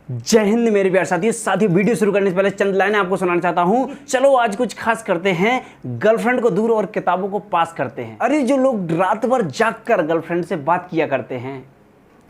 जय हिंद मेरे प्यारे साथियों वीडियो शुरू करने से पहले चंद लाइनें आपको सुनाना चाहता हूं। चलो आज कुछ खास करते हैं, गर्लफ्रेंड को दूर और किताबों को पास करते हैं। अरे जो लोग रात भर जागकर गर्लफ्रेंड से बात किया करते हैं,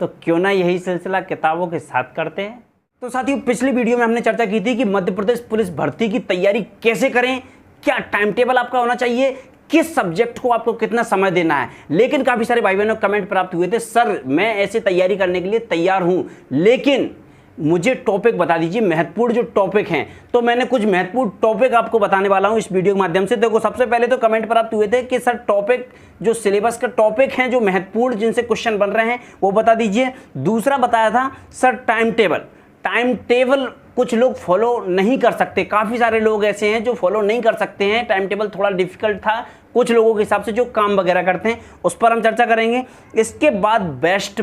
तो क्यों ना यही सिलसिला किताबों के साथ करते हैं। तो साथियों, पिछली वीडियो में हमने चर्चा की थी कि मध्य प्रदेश पुलिस भर्ती की तैयारी कैसे करें, क्या टाइम टेबल आपका होना चाहिए, किस सब्जेक्ट को आपको कितना समय देना है। लेकिन काफी सारे भाई बहनों कमेंट प्राप्त हुए थे, सर मैं ऐसे तैयारी करने के लिए तैयार हूं, लेकिन मुझे टॉपिक बता दीजिए, महत्वपूर्ण जो टॉपिक हैं। तो मैंने कुछ महत्वपूर्ण टॉपिक आपको बताने वाला हूं इस वीडियो के माध्यम से। देखो, सबसे पहले तो कमेंट प्राप्त हुए थे कि सर टॉपिक जो सिलेबस का टॉपिक हैं, जो महत्वपूर्ण जिनसे क्वेश्चन बन रहे हैं वो बता दीजिए। दूसरा बताया था सर टाइम टेबल कुछ लोग फॉलो नहीं कर सकते, काफ़ी सारे लोग ऐसे हैं जो फॉलो नहीं कर सकते हैं, टाइम टेबल थोड़ा डिफिकल्ट था कुछ लोगों के हिसाब से जो काम वगैरह करते हैं, उस पर हम चर्चा करेंगे। इसके बाद बेस्ट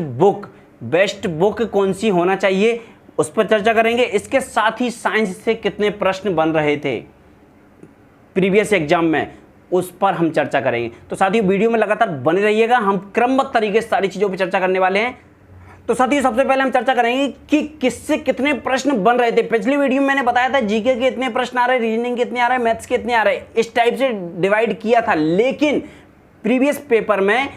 बुक कौन सी होना चाहिए, उस पर चर्चा करेंगे। इसके साथ ही साइंस से कितने प्रश्न बन रहे थे प्रीवियस एग्जाम में, उस पर हम चर्चा करेंगे। तो साथियों, वीडियो में लगातार बने रहिएगा, हम क्रमबद्ध तरीके से सारी चीज़ों पर चर्चा करने वाले हैं। तो साथियों, सबसे पहले हम चर्चा करेंगे कि किससे कितने प्रश्न बन रहे थे। पिछली वीडियो में मैंने बताया था जीके के इतने प्रश्न आ रहे, रीजनिंग के इतने आ रहे, मैथ्स के इतने आ रहे, इस टाइप से डिवाइड किया था। लेकिन प्रीवियस पेपर में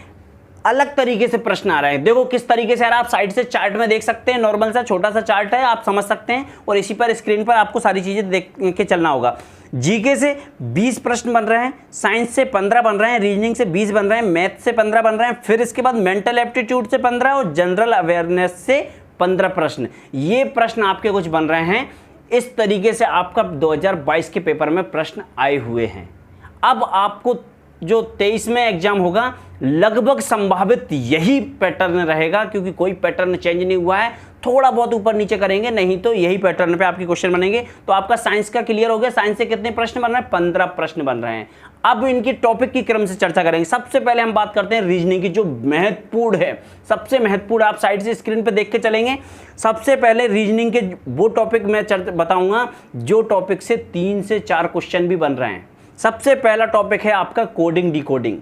अलग तरीके से प्रश्न आ रहे हैं। देखो किस तरीके से आ रहा है, आप साइड से चार्ट में देख सकते हैं, नॉर्मल सा छोटा सा चार्ट है, आप समझ सकते हैं, और इसी पर स्क्रीन पर आपको सारी चीजें देख के चलना होगा। जीके से 20 प्रश्न बन रहे हैं, साइंस से 15 बन रहे हैं, रीजनिंग से 20 बन रहे हैं, मैथ से 15 बन रहे हैं, फिर इसके बाद मेंटल एप्टीट्यूड से 15 और जनरल अवेयरनेस से 15 प्रश्न। ये प्रश्न आपके कुछ बन रहे हैं। इस तरीके से आपका 2022 के पेपर में प्रश्न आए हुए हैं। अब आपको जो 23 में एग्जाम होगा, लगभग संभावित यही पैटर्न रहेगा, क्योंकि कोई पैटर्न चेंज नहीं हुआ है, थोड़ा बहुत ऊपर नीचे करेंगे, नहीं तो यही पैटर्न पे आपके क्वेश्चन बनेंगे। तो आपका साइंस का क्लियर हो गया। साइंस से कितने प्रश्न बन रहे हैं? 15 प्रश्न बन रहे हैं। अब इनकी टॉपिक की क्रम से चर्चा करेंगे। सबसे पहले हम बात करते हैं रीजनिंग की, जो महत्वपूर्ण है, सबसे महत्वपूर्ण। आप साइड से स्क्रीन पे देख के चलेंगे। सबसे पहले रीजनिंग के वो टॉपिक मैं बताऊंगा जो टॉपिक से 3 से 4 क्वेश्चन भी बन रहे हैं। सबसे पहला टॉपिक है आपका कोडिंग डिकोडिंग।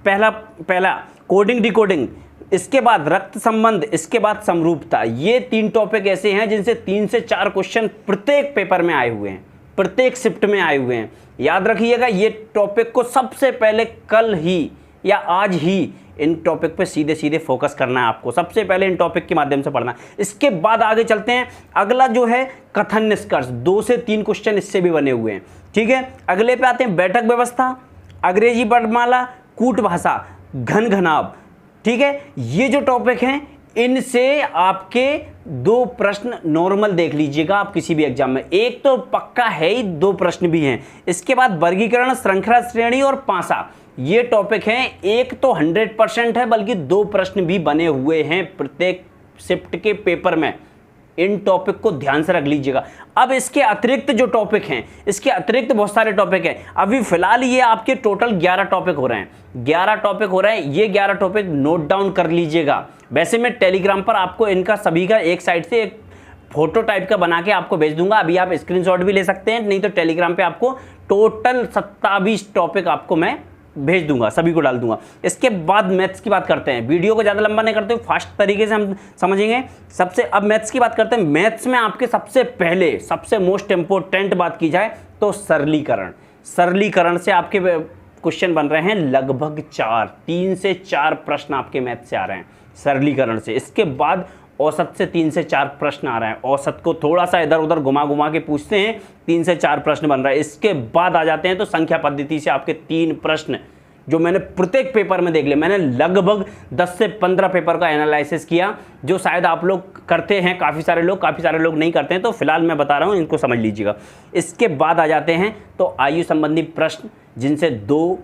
पहला कोडिंग डिकोडिंग, इसके बाद रक्त संबंध, इसके बाद समरूपता। ये 3 टॉपिक ऐसे हैं जिनसे 3 से 4 क्वेश्चन प्रत्येक पेपर में आए हुए हैं, प्रत्येक शिफ्ट में आए हुए हैं। याद रखिएगा, ये टॉपिक को सबसे पहले कल ही या आज ही इन टॉपिक पे सीधे फोकस करना है आपको। सबसे पहले इन टॉपिक के माध्यम से पढ़ना। इसके बाद आगे चलते हैं। अगला जो है कथन निष्कर्ष, 2 से 3 क्वेश्चन इससे भी बने हुए हैं। ठीक है, अगले पे आते हैं बैठक व्यवस्था, अंग्रेजी वर्णमाला, कूट भाषा, घन घनाभ। ठीक है, ये जो टॉपिक हैं इनसे आपके 2 प्रश्न नॉर्मल देख लीजिएगा आप किसी भी एग्जाम में, एक तो पक्का है ही, 2 प्रश्न भी हैं। इसके बाद वर्गीकरण, श्रृंखला श्रेणी और पासा, ये टॉपिक हैं। एक तो 100% है, बल्कि 2 प्रश्न भी बने हुए हैं प्रत्येक शिफ्ट के पेपर में। इन टॉपिक को ध्यान से रख लीजिएगा। अब इसके अतिरिक्त जो टॉपिक हैं, इसके अतिरिक्त बहुत सारे टॉपिक हैं। अभी फिलहाल ये आपके टोटल 11 टॉपिक हो रहे हैं, 11 टॉपिक हो रहे हैं। ये 11 टॉपिक नोट डाउन कर लीजिएगा। वैसे मैं टेलीग्राम पर आपको इनका सभी का एक साइड से एक फोटो टाइप का बना के आपको भेज दूंगा। अभी आप स्क्रीनशॉट भी ले सकते हैं, नहीं तो टेलीग्राम पे आपको टोटल 27 टॉपिक आपको मैं भेज दूंगा, सभी को डाल दूंगा। इसके बाद मैथ्स की बात करते हैं। वीडियो को ज़्यादा लंबा नहीं करते, फास्ट तरीके से हम समझेंगे। अब मैथ्स की बात करते हैं। मैथ्स में आपके सबसे मोस्ट इंपोर्टेंट बात की जाए तो सरलीकरण से आपके क्वेश्चन बन रहे हैं लगभग 3 से 4 प्रश्न आपके मैथ से आ रहे हैं सरलीकरण से। इसके बाद औसत से 3 से 4 प्रश्न आ रहे हैं। औसत को थोड़ा सा इधर उधर घुमा के पूछते हैं, 3 से 4 प्रश्न बन रहा है। इसके बाद आ जाते हैं तो संख्या पद्धति से आपके 3 प्रश्न जो मैंने प्रत्येक पेपर में देख लिया। मैंने लगभग 10 से 15 पेपर का एनालिसिस किया, जो शायद आप लोग करते हैं, काफ़ी सारे लोग नहीं करते हैं। तो फिलहाल मैं बता रहा हूँ, इनको समझ लीजिएगा। इसके बाद आ जाते हैं तो आयु संबंधी प्रश्न, जिनसे 2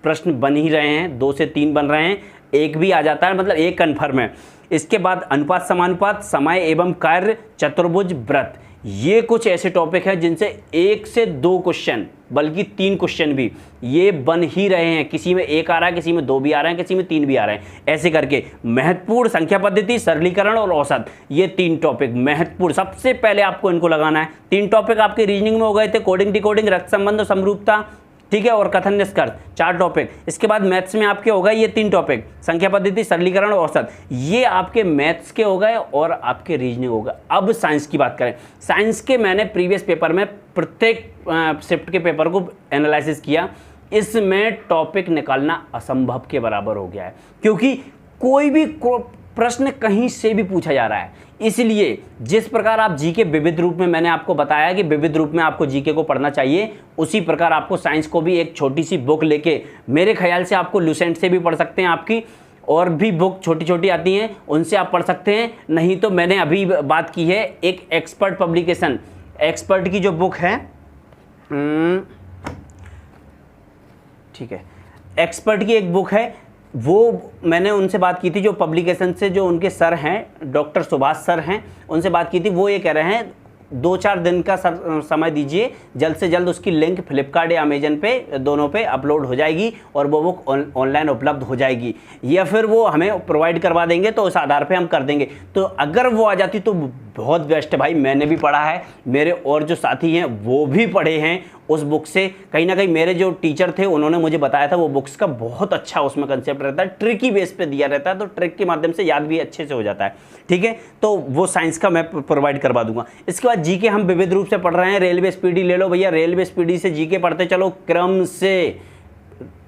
प्रश्न बन ही रहे हैं, 2 से 3 बन रहे हैं, एक भी आ जाता है, मतलब एक कन्फर्म है। इसके बाद अनुपात समानुपात, समय एवं कार्य, चतुर्भुज, व्रत। ये कुछ ऐसे टॉपिक हैं जिनसे 1 से 2 क्वेश्चन, बल्कि 3 क्वेश्चन भी ये बन ही रहे हैं। किसी में 1 आ रहा है, किसी में 2 भी आ रहे हैं, किसी में 3 भी आ रहे हैं। ऐसे करके महत्वपूर्ण संख्या पद्धति, सरलीकरण और औसत, ये 3 टॉपिक महत्वपूर्ण। सबसे पहले आपको इनको लगाना है। 3 टॉपिक आपके रीजनिंग में हो गए थे, कोडिंग डिकोडिंग, रक्त संबंध और समरूपता। ठीक है, और कथन निष्कर्ष 4 टॉपिक। इसके बाद मैथ्स में आपके हो गए ये 3 टॉपिक, संख्या पद्धति, सरलीकरण और औसत। ये आपके मैथ्स के हो गए और आपके रीजनिंग हो गए। अब साइंस की बात करें। साइंस के मैंने प्रीवियस पेपर में प्रत्येक शिफ्ट के पेपर को एनालिसिस किया। इसमें टॉपिक निकालना असंभव के बराबर हो गया है, क्योंकि कोई भी प्रश्न कहीं से भी पूछा जा रहा है। इसलिए जिस प्रकार आप जीके विविध रूप में, मैंने आपको बताया कि विविध रूप में आपको जीके को पढ़ना चाहिए, उसी प्रकार आपको साइंस को भी एक छोटी सी बुक लेके, मेरे ख्याल से आपको लुसेंट से भी पढ़ सकते हैं, आपकी और भी बुक छोटी छोटी आती हैं उनसे आप पढ़ सकते हैं। नहीं तो मैंने अभी बात की है एक एक्सपर्ट पब्लिकेशन, एक्सपर्ट की जो बुक है, ठीक है, एक्सपर्ट की एक बुक है, वो मैंने उनसे बात की थी जो पब्लिकेशन से, जो उनके सर हैं डॉक्टर सुभाष सर हैं, उनसे बात की थी। वो ये कह रहे हैं 2-4 दिन का समय दीजिए, जल्द से जल्द उसकी लिंक फ्लिपकार्ट या अमेजन पे, दोनों पे अपलोड हो जाएगी और वो बुक ऑनलाइन उपलब्ध हो जाएगी, या फिर वो हमें प्रोवाइड करवा देंगे तो उस आधार पे हम कर देंगे। तो अगर वो आ जाती तो बहुत बेस्ट है भाई। मैंने भी पढ़ा है, मेरे और जो साथी हैं वो भी पढ़े हैं उस बुक से। कहीं ना कहीं मेरे जो टीचर थे उन्होंने मुझे बताया था वो बुक्स का बहुत अच्छा उसमें कंसेप्ट रहता है, ट्रिकी बेस पे दिया रहता है, तो ट्रिक के माध्यम से याद भी अच्छे से हो जाता है। ठीक है, तो वो साइंस का मैं प्रोवाइड करवा दूंगा। इसके बाद जीके हम विविध रूप से पढ़ रहे हैं। रेलवे स्पीडी ले लो भैया, रेलवे स्पीडी से जीके पढ़ते चलो क्रम से,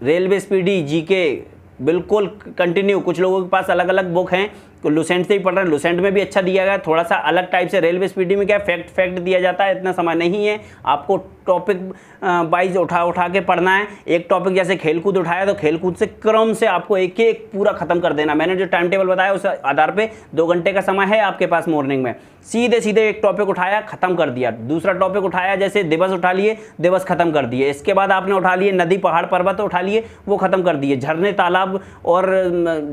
रेलवे स्पीडी जीके बिल्कुल कंटिन्यू। कुछ लोगों के पास अलग अलग बुक हैं, तो लुसेंट से ही पढ़ रहे हैं, लुसेंट में भी अच्छा दिया गया, थोड़ा सा अलग टाइप से। रेलवे स्पीडी में क्या फैक्ट दिया जाता है, इतना समय नहीं है, आपको टॉपिक वाइज उठा के पढ़ना है। एक टॉपिक जैसे खेलकूद उठाया तो खेलकूद से क्रम से आपको एक एक पूरा खत्म कर देना। मैंने जो टाइम टेबल बताया उस आधार पे 2 घंटे का समय है आपके पास मॉर्निंग में, सीधे सीधे एक टॉपिक उठाया खत्म कर दिया। दूसरा टॉपिक उठाया, जैसे दिवस उठा लिए, दिवस खत्म कर दिए। इसके बाद आपने उठा लिए नदी पहाड़ पर्वत उठा लिए, वो खत्म कर दिए। झरने तालाब और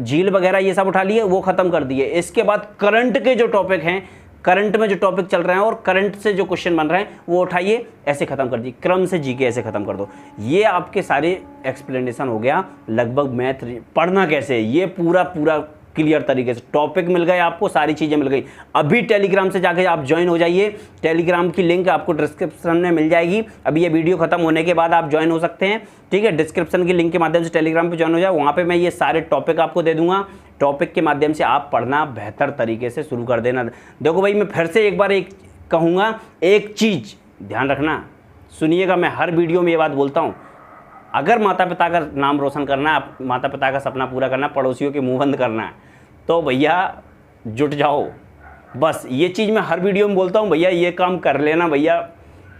झील वगैरह ये सब उठा लिए, वो खत्म कर दिए। इसके बाद करंट के जो टॉपिक हैं, करंट में जो टॉपिक चल रहे हैं और करंट से जो क्वेश्चन बन रहे हैं वो उठाइए, ऐसे खत्म कर दिए। क्रम से जीके ऐसे खत्म कर दो। ये आपके सारे एक्सप्लेनेशन हो गया। लगभग मैथ पढ़ना कैसे, ये पूरा क्लियर तरीके से टॉपिक मिल गए आपको, सारी चीज़ें मिल गई। अभी टेलीग्राम से जाके आप ज्वाइन हो जाइए, टेलीग्राम की लिंक आपको डिस्क्रिप्शन में मिल जाएगी। अभी ये वीडियो खत्म होने के बाद आप ज्वाइन हो सकते हैं, ठीक है। डिस्क्रिप्शन की लिंक के माध्यम से टेलीग्राम पे ज्वाइन हो जाए, वहाँ पे मैं ये सारे टॉपिक आपको दे दूंगा। टॉपिक के माध्यम से आप पढ़ना बेहतर तरीके से शुरू कर देना। देखो भाई, मैं फिर से एक बार कहूँगा, एक चीज़ ध्यान रखना, सुनिएगा, मैं हर वीडियो में ये बात बोलता हूँ। अगर माता पिता का नाम रोशन करना है, माता पिता का सपना पूरा करना है, पड़ोसियों के मुंह बंद करना है, तो भैया जुट जाओ। बस ये चीज़ मैं हर वीडियो में बोलता हूँ, भैया ये काम कर लेना भैया,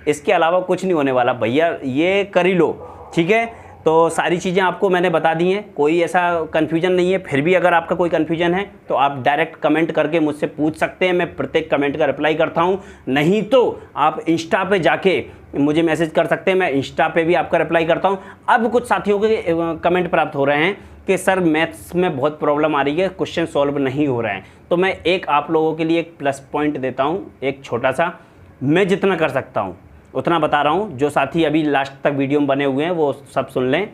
इसके अलावा कुछ नहीं होने वाला भैया, ये कर ही लो, ठीक है। तो सारी चीज़ें आपको मैंने बता दी हैं, कोई ऐसा कन्फ्यूजन नहीं है। फिर भी अगर आपका कोई कन्फ्यूजन है तो आप डायरेक्ट कमेंट करके मुझसे पूछ सकते हैं, मैं प्रत्येक कमेंट का रिप्लाई करता हूं। नहीं तो आप इंस्टा पे जाके मुझे मैसेज कर सकते हैं, मैं इंस्टा पे भी आपका रिप्लाई करता हूं। अब कुछ साथियों के कमेंट प्राप्त हो रहे हैं कि सर मैथ्स में बहुत प्रॉब्लम आ रही है, क्वेश्चन सॉल्व नहीं हो रहे हैं। तो मैं एक आप लोगों के लिए एक प्लस पॉइंट देता हूँ, एक छोटा सा, मैं जितना कर सकता हूँ उतना बता रहा हूँ। जो साथी अभी लास्ट तक वीडियो में बने हुए हैं वो सब सुन लें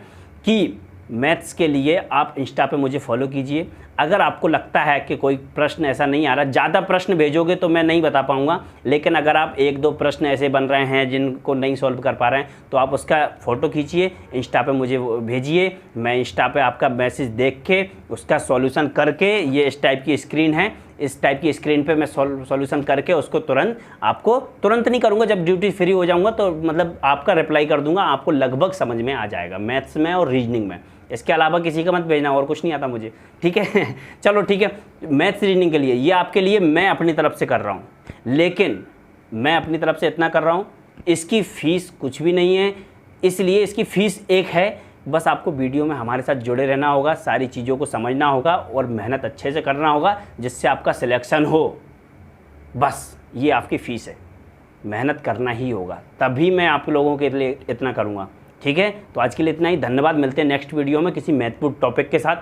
कि मैथ्स के लिए आप इंस्टा पे मुझे फॉलो कीजिए। अगर आपको लगता है कि कोई प्रश्न ऐसा नहीं आ रहा, ज़्यादा प्रश्न भेजोगे तो मैं नहीं बता पाऊँगा, लेकिन अगर आप 1-2 प्रश्न ऐसे बन रहे हैं जिनको नहीं सॉल्व कर पा रहे हैं तो आप उसका फ़ोटो खींचिए, इंस्टा पे मुझे भेजिए। मैं इंस्टा पे आपका मैसेज देख के उसका सॉल्यूशन करके, ये इस टाइप की स्क्रीन है, इस टाइप की स्क्रीन पे मैं सॉल्यूशन करके उसको तुरंत नहीं करूँगा, जब ड्यूटी फ्री हो जाऊँगा तो मतलब आपका रिप्लाई कर दूँगा। आपको लगभग समझ में आ जाएगा मैथ्स में और रीजनिंग में। इसके अलावा किसी का मत भेजना, और कुछ नहीं आता मुझे, ठीक है। चलो ठीक है, मैथ्स रीजनिंग के लिए ये आपके लिए मैं अपनी तरफ से कर रहा हूँ, लेकिन मैं अपनी तरफ से इतना कर रहा हूँ, इसकी फ़ीस कुछ भी नहीं है। इसलिए इसकी फ़ीस एक है, बस आपको वीडियो में हमारे साथ जुड़े रहना होगा, सारी चीज़ों को समझना होगा और मेहनत अच्छे से करना होगा जिससे आपका सिलेक्शन हो। बस ये आपकी फ़ीस है, मेहनत करना ही होगा, तभी मैं आप लोगों के लिए इतना करूँगा, ठीक है। तो आज के लिए इतना ही, धन्यवाद। मिलते हैं नेक्स्ट वीडियो में किसी महत्वपूर्ण टॉपिक के साथ।